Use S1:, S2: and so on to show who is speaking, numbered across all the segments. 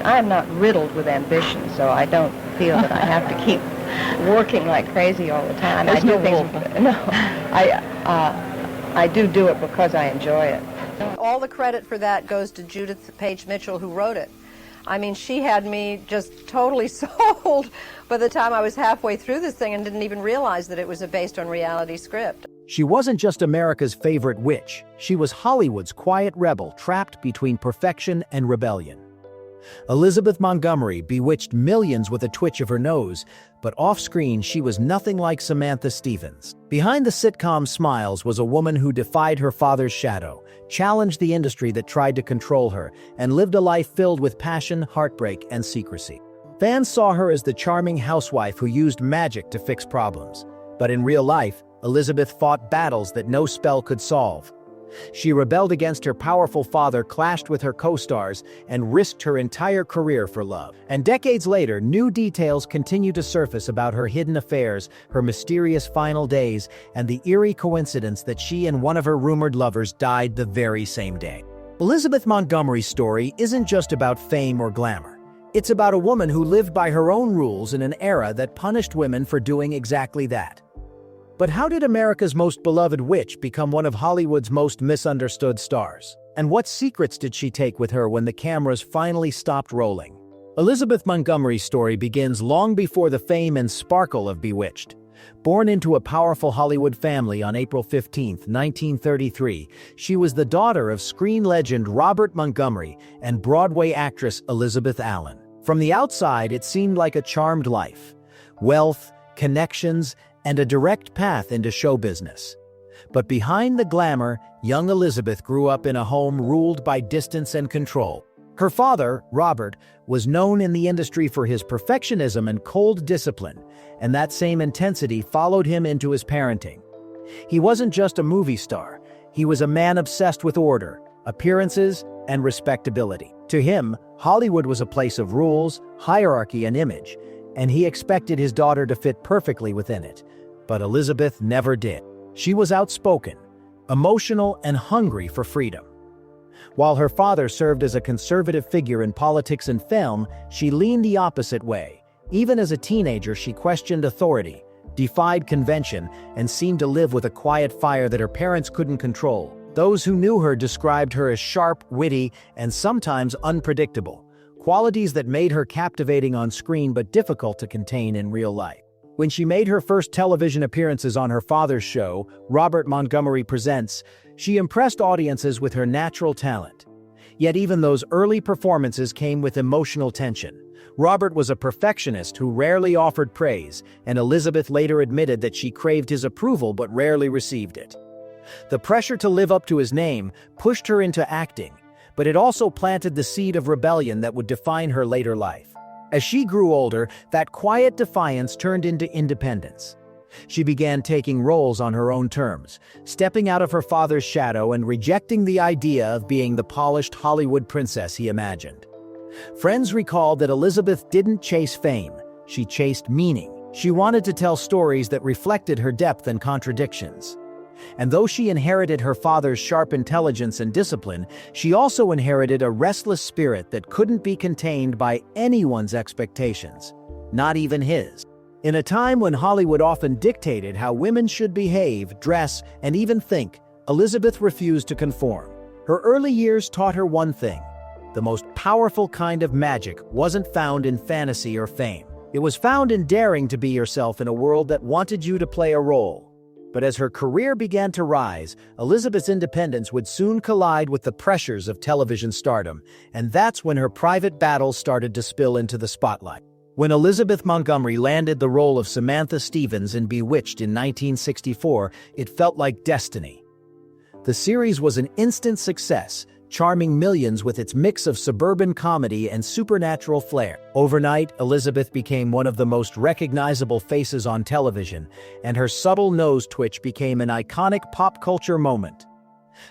S1: I am not riddled with ambition, so I don't feel that I have to keep working like crazy all the time.
S2: There's no wolf.
S1: No, I do it because I enjoy it.
S3: All the credit for that goes to Judith Page Mitchell, who wrote it. I mean, she had me just totally sold by the time I was halfway through this thing and didn't even realize that it was a based on reality script.
S4: She wasn't just America's favorite witch. She was Hollywood's quiet rebel trapped between perfection and rebellion. Elizabeth Montgomery bewitched millions with a twitch of her nose, but off-screen she was nothing like Samantha Stephens. Behind the sitcom smiles was a woman who defied her father's shadow, challenged the industry that tried to control her, and lived a life filled with passion, heartbreak, and secrecy. Fans saw her as the charming housewife who used magic to fix problems. But in real life, Elizabeth fought battles that no spell could solve. She rebelled against her powerful father, clashed with her co-stars, and risked her entire career for love. And decades later, new details continue to surface about her hidden affairs, her mysterious final days, and the eerie coincidence that she and one of her rumored lovers died the very same day. Elizabeth Montgomery's story isn't just about fame or glamour. It's about a woman who lived by her own rules in an era that punished women for doing exactly that. But how did America's most beloved witch become one of Hollywood's most misunderstood stars? And what secrets did she take with her when the cameras finally stopped rolling? Elizabeth Montgomery's story begins long before the fame and sparkle of Bewitched. Born into a powerful Hollywood family on April 15, 1933, she was the daughter of screen legend Robert Montgomery and Broadway actress Elizabeth Allen. From the outside, it seemed like a charmed life. Wealth, connections, and a direct path into show business. But behind the glamour, young Elizabeth grew up in a home ruled by distance and control. Her father, Robert, was known in the industry for his perfectionism and cold discipline, and that same intensity followed him into his parenting. He wasn't just a movie star, he was a man obsessed with order, appearances, and respectability. To him, Hollywood was a place of rules, hierarchy, and image, and he expected his daughter to fit perfectly within it. But Elizabeth never did. She was outspoken, emotional, and hungry for freedom. While her father served as a conservative figure in politics and film, she leaned the opposite way. Even as a teenager, she questioned authority, defied convention, and seemed to live with a quiet fire that her parents couldn't control. Those who knew her described her as sharp, witty, and sometimes unpredictable, qualities that made her captivating on screen but difficult to contain in real life. When she made her first television appearances on her father's show, Robert Montgomery Presents, she impressed audiences with her natural talent. Yet even those early performances came with emotional tension. Robert was a perfectionist who rarely offered praise, and Elizabeth later admitted that she craved his approval but rarely received it. The pressure to live up to his name pushed her into acting, but it also planted the seed of rebellion that would define her later life. As she grew older, that quiet defiance turned into independence. She began taking roles on her own terms, stepping out of her father's shadow and rejecting the idea of being the polished Hollywood princess he imagined. Friends recalled that Elizabeth didn't chase fame, she chased meaning. She wanted to tell stories that reflected her depth and contradictions. And though she inherited her father's sharp intelligence and discipline, she also inherited a restless spirit that couldn't be contained by anyone's expectations, not even his. In a time when Hollywood often dictated how women should behave, dress, and even think, Elizabeth refused to conform. Her early years taught her one thing: the most powerful kind of magic wasn't found in fantasy or fame. It was found in daring to be yourself in a world that wanted you to play a role. But as her career began to rise, Elizabeth's independence would soon collide with the pressures of television stardom, and that's when her private battles started to spill into the spotlight. When Elizabeth Montgomery landed the role of Samantha Stephens in Bewitched in 1964, it felt like destiny. The series was an instant success, charming millions with its mix of suburban comedy and supernatural flair. Overnight, Elizabeth became one of the most recognizable faces on television, and her subtle nose twitch became an iconic pop culture moment.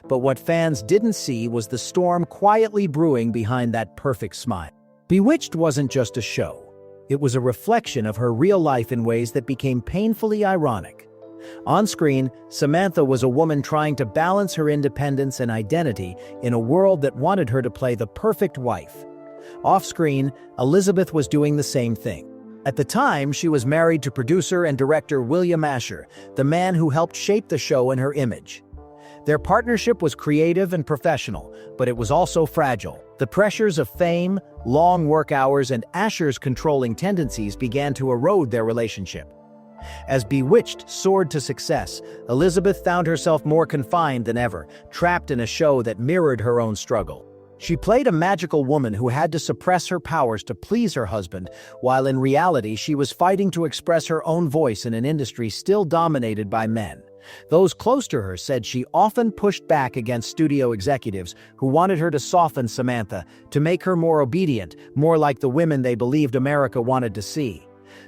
S4: But what fans didn't see was the storm quietly brewing behind that perfect smile. Bewitched wasn't just a show. It was a reflection of her real life in ways that became painfully ironic. On screen, Samantha was a woman trying to balance her independence and identity in a world that wanted her to play the perfect wife. Off-screen, Elizabeth was doing the same thing. At the time, she was married to producer and director William Asher, the man who helped shape the show and her image. Their partnership was creative and professional, but it was also fragile. The pressures of fame, long work hours, and Asher's controlling tendencies began to erode their relationship. As Bewitched soared to success, Elizabeth found herself more confined than ever, trapped in a show that mirrored her own struggle. She played a magical woman who had to suppress her powers to please her husband, while in reality she was fighting to express her own voice in an industry still dominated by men. Those close to her said she often pushed back against studio executives who wanted her to soften Samantha, to make her more obedient, more like the women they believed America wanted to see.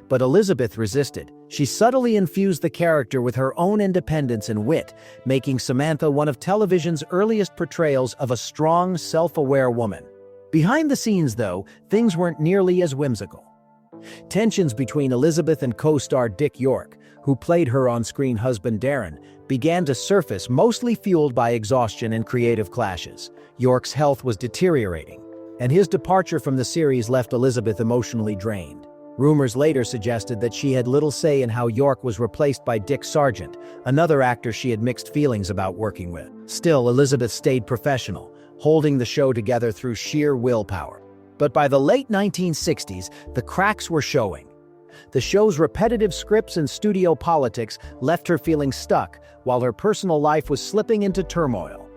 S4: But Elizabeth resisted. She subtly infused the character with her own independence and wit, making Samantha one of television's earliest portrayals of a strong, self-aware woman. Behind the scenes, though, things weren't nearly as whimsical. Tensions between Elizabeth and co-star Dick York, who played her on-screen husband Darren, began to surface, mostly fueled by exhaustion and creative clashes. York's health was deteriorating, and his departure from the series left Elizabeth emotionally drained. Rumors later suggested that she had little say in how York was replaced by Dick Sargent, another actor she had mixed feelings about working with. Still, Elizabeth stayed professional, holding the show together through sheer willpower. But by the late 1960s, the cracks were showing. The show's repetitive scripts and studio politics left her feeling stuck, while her personal life was slipping into turmoil.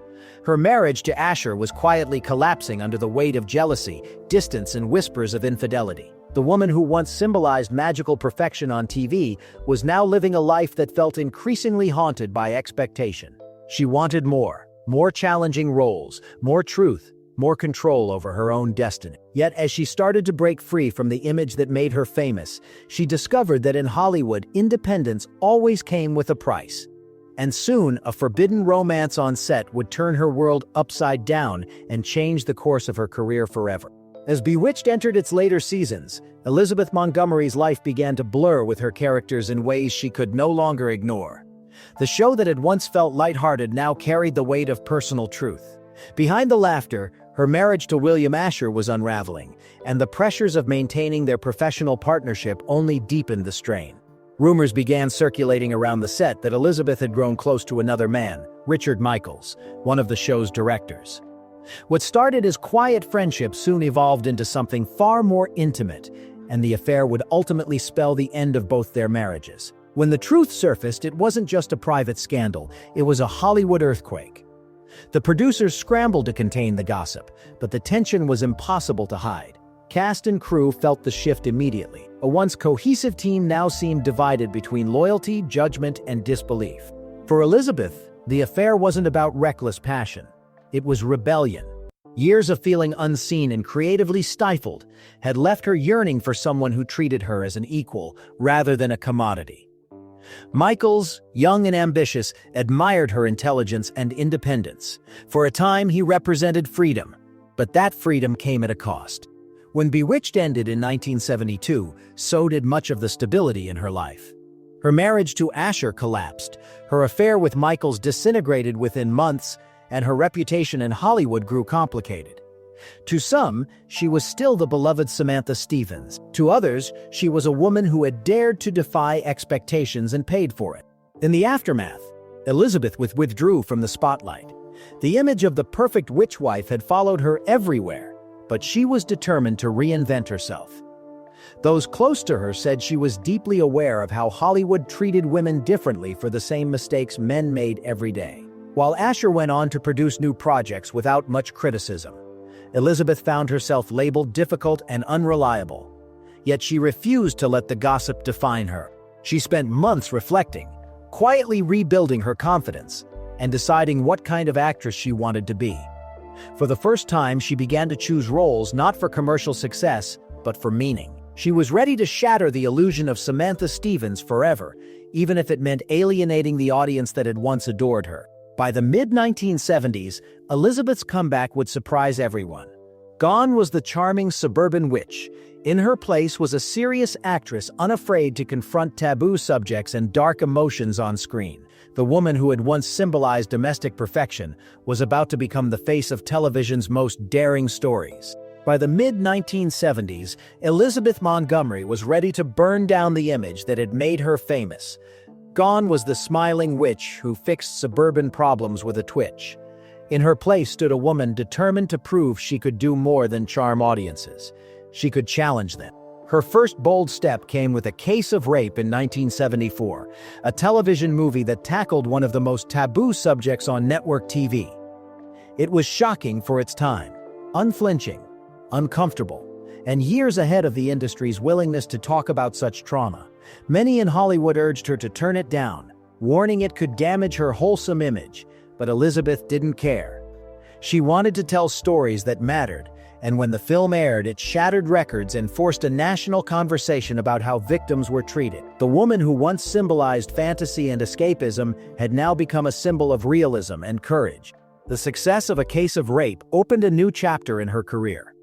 S4: Her marriage to Asher was quietly collapsing under the weight of jealousy, distance, and whispers of infidelity. The woman who once symbolized magical perfection on TV was now living a life that felt increasingly haunted by expectation. She wanted more challenging roles, more truth, more control over her own destiny. Yet as she started to break free from the image that made her famous, she discovered that in Hollywood, independence always came with a price. And soon, a forbidden romance on set would turn her world upside down and change the course of her career forever. As Bewitched entered its later seasons, Elizabeth Montgomery's life began to blur with her characters in ways she could no longer ignore. The show that had once felt lighthearted now carried the weight of personal truth. Behind the laughter, her marriage to William Asher was unraveling, and the pressures of maintaining their professional partnership only deepened the strain. Rumors began circulating around the set that Elizabeth had grown close to another man, Richard Michaels, one of the show's directors. What started as quiet friendship soon evolved into something far more intimate, and the affair would ultimately spell the end of both their marriages. When the truth surfaced, it wasn't just a private scandal, it was a Hollywood earthquake. The producers scrambled to contain the gossip, but the tension was impossible to hide. Cast and crew felt the shift immediately. A once cohesive team now seemed divided between loyalty, judgment, and disbelief. For Elizabeth, the affair wasn't about reckless passion. It was rebellion. Years of feeling unseen and creatively stifled had left her yearning for someone who treated her as an equal rather than a commodity. Michaels, young and ambitious, admired her intelligence and independence. For a time, he represented freedom, but that freedom came at a cost. When Bewitched ended in 1972, so did much of the stability in her life. Her marriage to Asher collapsed, her affair with Michaels disintegrated within months, and her reputation in Hollywood grew complicated. To some, she was still the beloved Samantha Stephens. To others, she was a woman who had dared to defy expectations and paid for it. In the aftermath, Elizabeth withdrew from the spotlight. The image of the perfect witch wife had followed her everywhere, but she was determined to reinvent herself. Those close to her said she was deeply aware of how Hollywood treated women differently for the same mistakes men made every day. While Asher went on to produce new projects without much criticism, Elizabeth found herself labeled difficult and unreliable. Yet she refused to let the gossip define her. She spent months reflecting, quietly rebuilding her confidence, and deciding what kind of actress she wanted to be. For the first time, she began to choose roles not for commercial success, but for meaning. She was ready to shatter the illusion of Samantha Stephens forever, even if it meant alienating the audience that had once adored her. By the mid-1970s, Elizabeth's comeback would surprise everyone. Gone was the charming suburban witch. In her place was a serious actress unafraid to confront taboo subjects and dark emotions on screen. The woman who had once symbolized domestic perfection was about to become the face of television's most daring stories. By the mid-1970s, Elizabeth Montgomery was ready to burn down the image that had made her famous. Gone was the smiling witch who fixed suburban problems with a twitch. In her place stood a woman determined to prove she could do more than charm audiences. She could challenge them. Her first bold step came with A Case of Rape in 1974, a television movie that tackled one of the most taboo subjects on network TV. It was shocking for its time, unflinching, uncomfortable, and years ahead of the industry's willingness to talk about such trauma. Many in Hollywood urged her to turn it down, warning it could damage her wholesome image, but Elizabeth didn't care. She wanted to tell stories that mattered, and when the film aired, it shattered records and forced a national conversation about how victims were treated. The woman who once symbolized fantasy and escapism had now become a symbol of realism and courage. The success of A Case of Rape opened a new chapter in her career.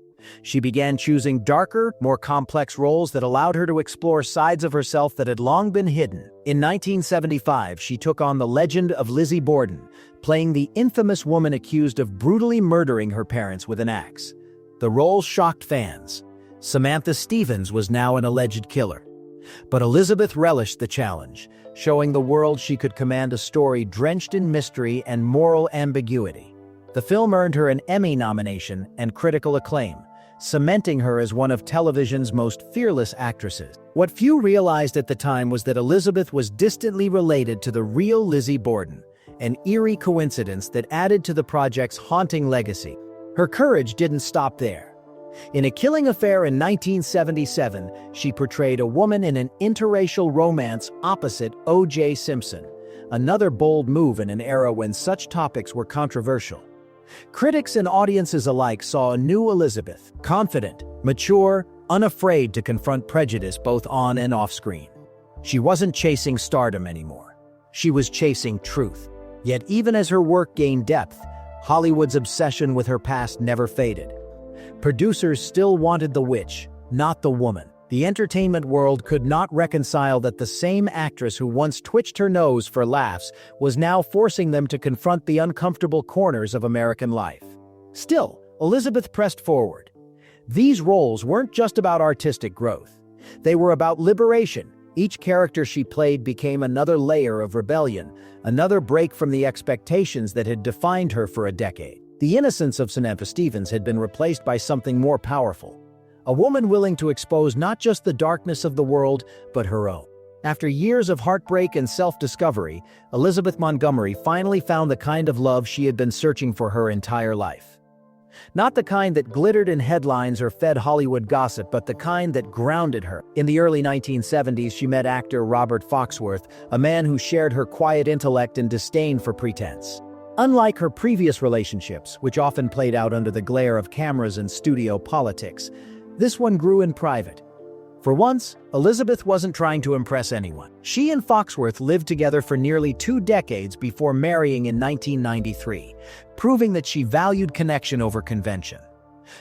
S4: She began choosing darker, more complex roles that allowed her to explore sides of herself that had long been hidden. In 1975, she took on the legend of Lizzie Borden, playing the infamous woman accused of brutally murdering her parents with an axe. The role shocked fans. Samantha Stephens was now an alleged killer. But Elizabeth relished the challenge, showing the world she could command a story drenched in mystery and moral ambiguity. The film earned her an Emmy nomination and critical acclaim, cementing her as one of television's most fearless actresses. What few realized at the time was that Elizabeth was distantly related to the real Lizzie Borden, an eerie coincidence that added to the project's haunting legacy. Her courage didn't stop there. In A Killing Affair in 1977, she portrayed a woman in an interracial romance opposite O.J. Simpson, another bold move in an era when such topics were controversial. Critics and audiences alike saw a new Elizabeth, confident, mature, unafraid to confront prejudice both on and off screen. She wasn't chasing stardom anymore. She was chasing truth. Yet even as her work gained depth, Hollywood's obsession with her past never faded. Producers still wanted the witch, not the woman. The entertainment world could not reconcile that the same actress who once twitched her nose for laughs was now forcing them to confront the uncomfortable corners of American life. Still, Elizabeth pressed forward. These roles weren't just about artistic growth. They were about liberation. Each character she played became another layer of rebellion, another break from the expectations that had defined her for a decade. The innocence of Samantha Stephens had been replaced by something more powerful. A woman willing to expose not just the darkness of the world, but her own. After years of heartbreak and self-discovery, Elizabeth Montgomery finally found the kind of love she had been searching for her entire life. Not the kind that glittered in headlines or fed Hollywood gossip, but the kind that grounded her. In the early 1970s, she met actor Robert Foxworth, a man who shared her quiet intellect and disdain for pretense. Unlike her previous relationships, which often played out under the glare of cameras and studio politics, this one grew in private. For once, Elizabeth wasn't trying to impress anyone. She and Foxworth lived together for nearly 2 decades before marrying in 1993, proving that she valued connection over convention.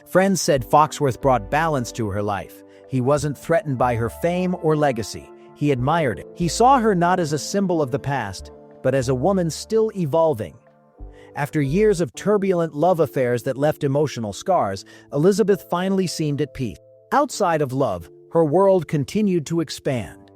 S4: Friends said Foxworth brought balance to her life. He wasn't threatened by her fame or legacy. He admired it. He saw her not as a symbol of the past, but as a woman still evolving. After years of turbulent love affairs that left emotional scars, Elizabeth finally seemed at peace. Outside of love, her world continued to expand.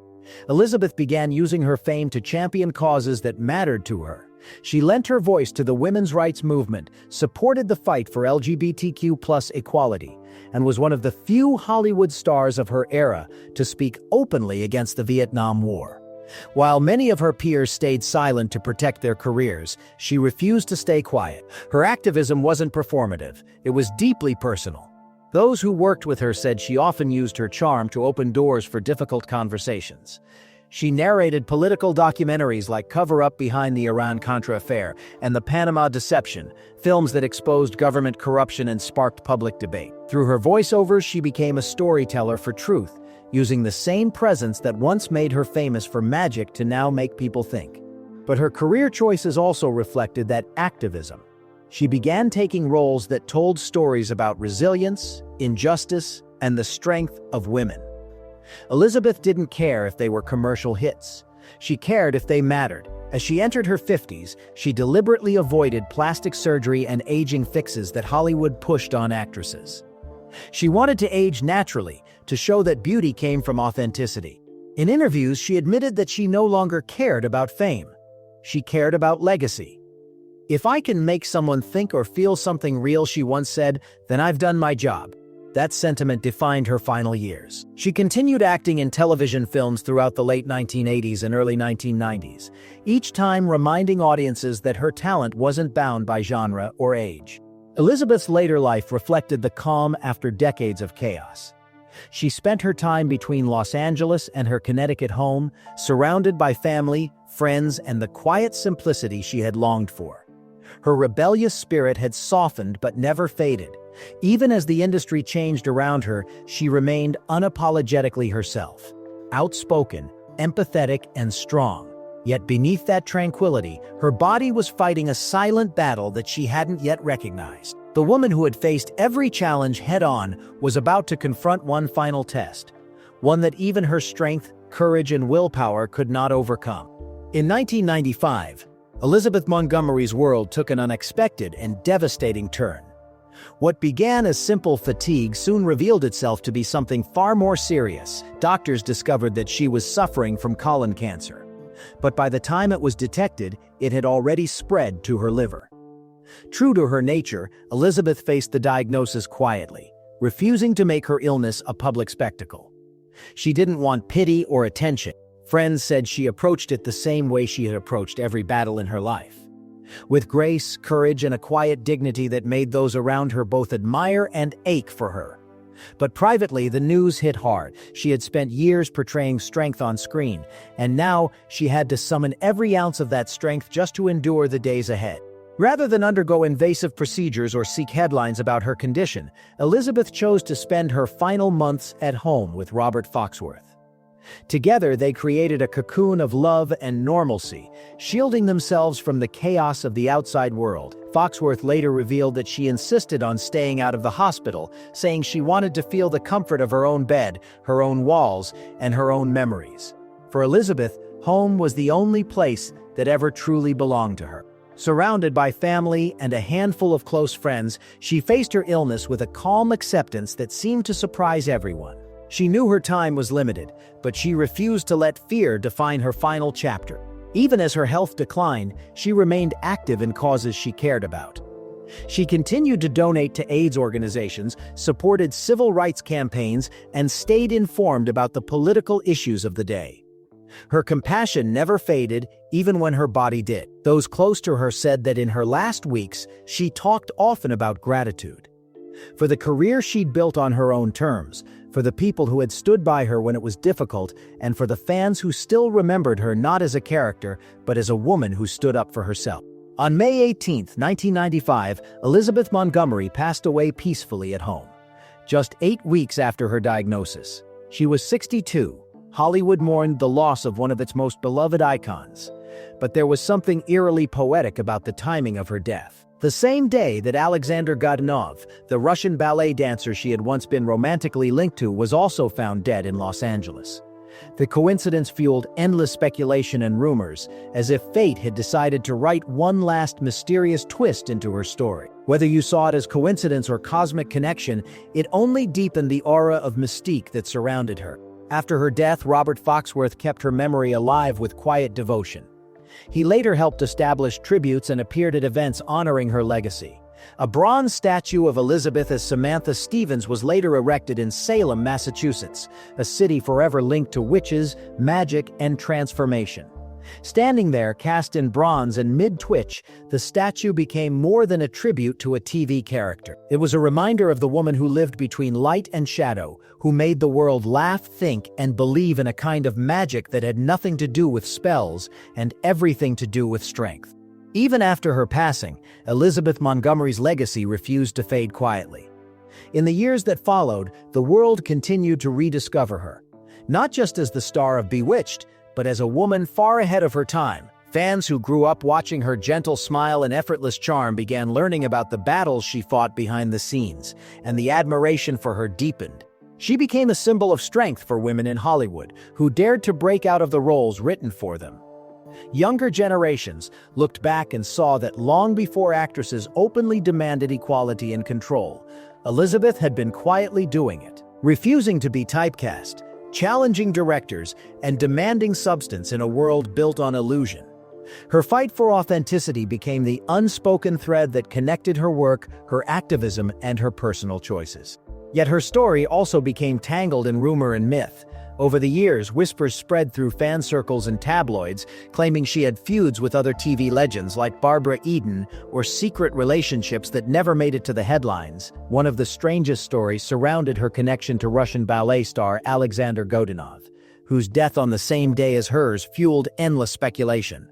S4: Elizabeth began using her fame to champion causes that mattered to her. She lent her voice to the women's rights movement, supported the fight for LGBTQ+ equality, and was one of the few Hollywood stars of her era to speak openly against the Vietnam War. While many of her peers stayed silent to protect their careers, she refused to stay quiet. Her activism wasn't performative, it was deeply personal. Those who worked with her said she often used her charm to open doors for difficult conversations. She narrated political documentaries like Cover Up Behind the Iran-Contra Affair and The Panama Deception, films that exposed government corruption and sparked public debate. Through her voiceovers, she became a storyteller for truth, using the same presence that once made her famous for magic to now make people think. But her career choices also reflected that activism. She began taking roles that told stories about resilience, injustice, and the strength of women. Elizabeth didn't care if they were commercial hits. She cared if they mattered. As she entered her 50s, she deliberately avoided plastic surgery and aging fixes that Hollywood pushed on actresses. She wanted to age naturally, to show that beauty came from authenticity. In interviews, she admitted that she no longer cared about fame. She cared about legacy. "If I can make someone think or feel something real," she once said, "then I've done my job." That sentiment defined her final years. She continued acting in television films throughout the late 1980s and early 1990s, each time reminding audiences that her talent wasn't bound by genre or age. Elizabeth's later life reflected the calm after decades of chaos. She spent her time between Los Angeles and her Connecticut home, surrounded by family, friends, and the quiet simplicity she had longed for. Her rebellious spirit had softened but never faded. Even as the industry changed around her, she remained unapologetically herself. Outspoken, empathetic, and strong. Yet beneath that tranquility, her body was fighting a silent battle that she hadn't yet recognized. The woman who had faced every challenge head-on was about to confront one final test, one that even her strength, courage, and willpower could not overcome. In 1995, Elizabeth Montgomery's world took an unexpected and devastating turn. What began as simple fatigue soon revealed itself to be something far more serious. Doctors discovered that she was suffering from colon cancer. But by the time it was detected, it had already spread to her liver. True to her nature, Elizabeth faced the diagnosis quietly, refusing to make her illness a public spectacle. She didn't want pity or attention. Friends said she approached it the same way she had approached every battle in her life, with grace, courage, and a quiet dignity that made those around her both admire and ache for her. But privately, the news hit hard. She had spent years portraying strength on screen, and now she had to summon every ounce of that strength just to endure the days ahead. Rather than undergo invasive procedures or seek headlines about her condition, Elizabeth chose to spend her final months at home with Robert Foxworth. Together, they created a cocoon of love and normalcy, shielding themselves from the chaos of the outside world. Foxworth later revealed that she insisted on staying out of the hospital, saying she wanted to feel the comfort of her own bed, her own walls, and her own memories. For Elizabeth, home was the only place that ever truly belonged to her. Surrounded by family and a handful of close friends, she faced her illness with a calm acceptance that seemed to surprise everyone. She knew her time was limited, but she refused to let fear define her final chapter. Even as her health declined, she remained active in causes she cared about. She continued to donate to AIDS organizations, supported civil rights campaigns, and stayed informed about the political issues of the day. Her compassion never faded, even when her body did. Those close to her said that in her last weeks, she talked often about gratitude. For the career she'd built on her own terms, for the people who had stood by her when it was difficult, and for the fans who still remembered her not as a character, but as a woman who stood up for herself. On May 18, 1995, Elizabeth Montgomery passed away peacefully at home. Just 8 weeks after her diagnosis. She was 62. Hollywood mourned the loss of one of its most beloved icons. But there was something eerily poetic about the timing of her death. The same day that Alexander Godunov, the Russian ballet dancer she had once been romantically linked to, was also found dead in Los Angeles. The coincidence fueled endless speculation and rumors, as if fate had decided to write one last mysterious twist into her story. Whether you saw it as coincidence or cosmic connection, it only deepened the aura of mystique that surrounded her. After her death, Robert Foxworth kept her memory alive with quiet devotion. He later helped establish tributes and appeared at events honoring her legacy. A bronze statue of Elizabeth as Samantha Stephens was later erected in Salem, Massachusetts, a city forever linked to witches, magic, and transformation. Standing there, cast in bronze and mid-twitch, the statue became more than a tribute to a TV character. It was a reminder of the woman who lived between light and shadow, who made the world laugh, think, and believe in a kind of magic that had nothing to do with spells and everything to do with strength. Even after her passing, Elizabeth Montgomery's legacy refused to fade quietly. In the years that followed, the world continued to rediscover her, not just as the star of Bewitched, but as a woman far ahead of her time. Fans who grew up watching her gentle smile and effortless charm began learning about the battles she fought behind the scenes, and the admiration for her deepened. She became a symbol of strength for women in Hollywood, who dared to break out of the roles written for them. Younger generations looked back and saw that long before actresses openly demanded equality and control, Elizabeth had been quietly doing it, refusing to be typecast, challenging directors, and demanding substance in a world built on illusion. Her fight for authenticity became the unspoken thread that connected her work, her activism, and her personal choices. Yet her story also became tangled in rumor and myth. Over the years, whispers spread through fan circles and tabloids, claiming she had feuds with other TV legends like Barbara Eden or secret relationships that never made it to the headlines. One of the strangest stories surrounded her connection to Russian ballet star Alexander Godunov, whose death on the same day as hers fueled endless speculation.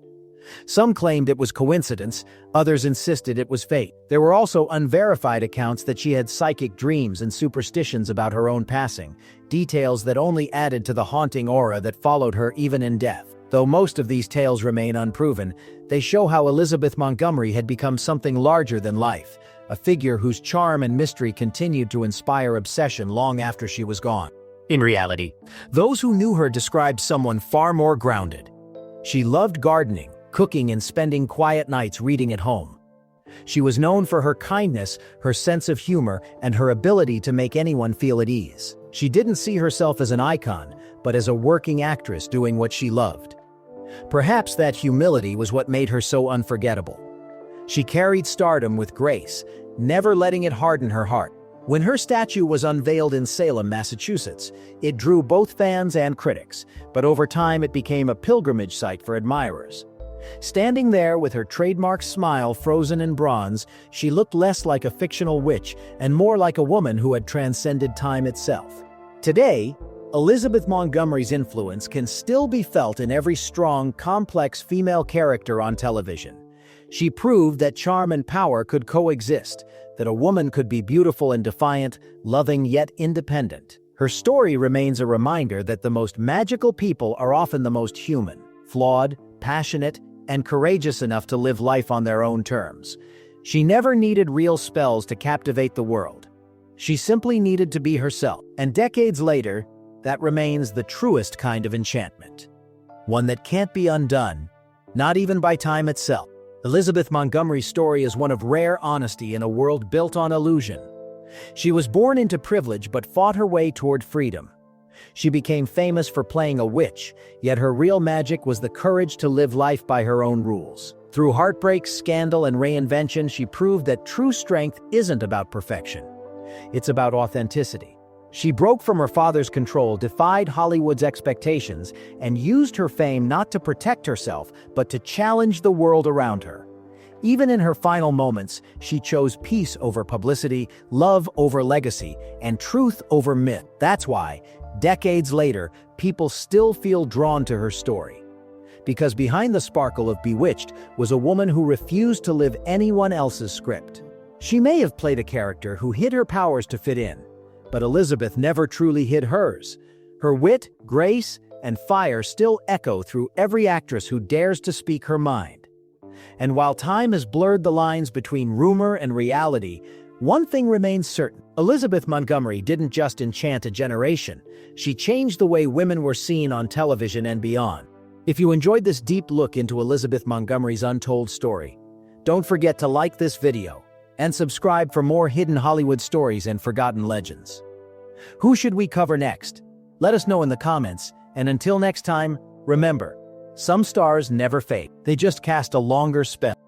S4: Some claimed it was coincidence, others insisted it was fate. There were also unverified accounts that she had psychic dreams and superstitions about her own passing, details that only added to the haunting aura that followed her even in death. Though most of these tales remain unproven, they show how Elizabeth Montgomery had become something larger than life, a figure whose charm and mystery continued to inspire obsession long after she was gone. In reality, those who knew her described someone far more grounded. She loved gardening, cooking, and spending quiet nights reading at home. She was known for her kindness, her sense of humor, and her ability to make anyone feel at ease. She didn't see herself as an icon, but as a working actress doing what she loved. Perhaps that humility was what made her so unforgettable. She carried stardom with grace, never letting it harden her heart. When her statue was unveiled in Salem, Massachusetts, it drew both fans and critics, but over time it became a pilgrimage site for admirers. Standing there with her trademark smile frozen in bronze, she looked less like a fictional witch and more like a woman who had transcended time itself. Today, Elizabeth Montgomery's influence can still be felt in every strong, complex female character on television. She proved that charm and power could coexist, that a woman could be beautiful and defiant, loving yet independent. Her story remains a reminder that the most magical people are often the most human, flawed, passionate, and courageous enough to live life on their own terms. She never needed real spells to captivate the world. She simply needed to be herself. And decades later, that remains the truest kind of enchantment. One that can't be undone, not even by time itself. Elizabeth Montgomery's story is one of rare honesty in a world built on illusion. She was born into privilege but fought her way toward freedom. She became famous for playing a witch, yet her real magic was the courage to live life by her own rules. Through heartbreak, scandal, and reinvention, she proved that true strength isn't about perfection. It's about authenticity. She broke from her father's control, defied Hollywood's expectations, and used her fame not to protect herself, but to challenge the world around her. Even in her final moments, she chose peace over publicity, love over legacy, and truth over myth. That's why, decades later, people still feel drawn to her story. Because behind the sparkle of Bewitched was a woman who refused to live anyone else's script. She may have played a character who hid her powers to fit in, but Elizabeth never truly hid hers. Her wit, grace, and fire still echo through every actress who dares to speak her mind. And while time has blurred the lines between rumor and reality, one thing remains certain. Elizabeth Montgomery didn't just enchant a generation. She changed the way women were seen on television and beyond. If you enjoyed this deep look into Elizabeth Montgomery's untold story, don't forget to like this video and subscribe for more hidden Hollywood stories and forgotten legends. Who should we cover next? Let us know in the comments, and until next time, remember, some stars never fade. They just cast a longer spell.